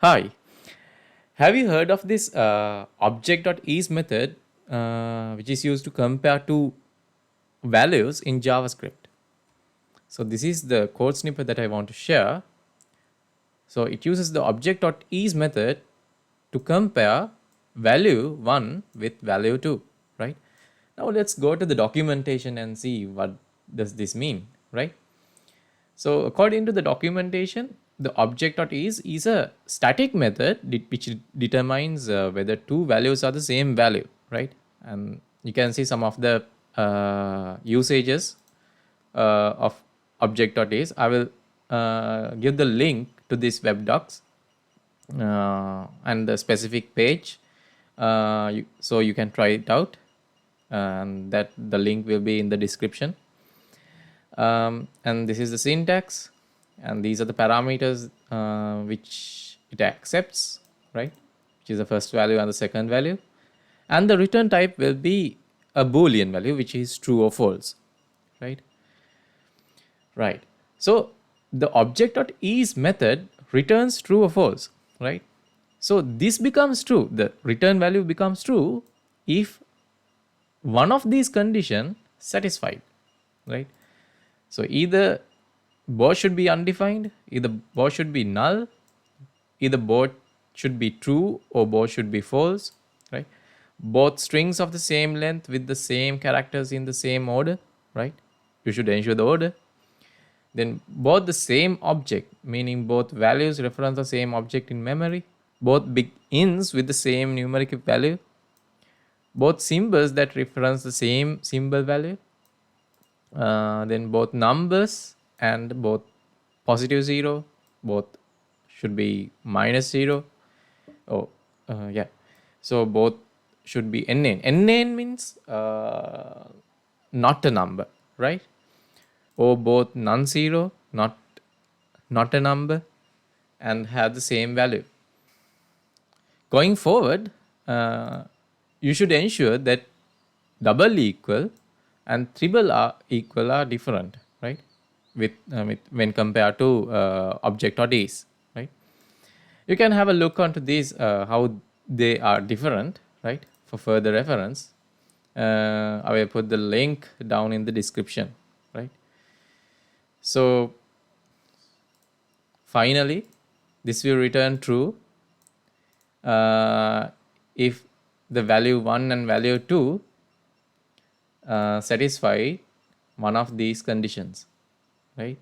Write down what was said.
Hi, have you heard of this Object.is method which is used to compare two values in JavaScript? So this is the code snippet that I want to share. So it uses the Object.is method to compare value 1 with value 2, right? Now let's go to the documentation and see what does this mean, right? So according to the documentation, the Object.is is a static method which determines whether two values are the same value, right? And you can see some of the usages of Object.is. I will give the link to this web docs and the specific page, so you can try it out, and that the link will be in the description. And this is the syntax, and these are the parameters which it accepts, right? Which is the first value and the second value, and the return type will be a boolean value which is true or false, right? So the Object.is method returns true or false, right? So this becomes true, the return value becomes true if one of these conditions satisfied, right? So either both should be undefined, either both should be null, either both should be true or both should be false, right? Both strings of the same length with the same characters in the same order, right? You should ensure the order. Then both the same object, meaning both values reference the same object in memory, both begins with the same numeric value, both symbols that reference the same symbol value, then both numbers and both positive 0, both should be minus 0. Oh, yeah. So both should be NN. NN means not a number, right? Or both non-zero, not a number, and have the same value. Going forward, you should ensure that double equal and triple are equal are different, right? With when compared to Object.is, right? You can have a look onto these how they are different, right? For further reference, I will put the link down in the description, right? So finally, this will return true if the value 1 and value 2 satisfy one of these conditions, right?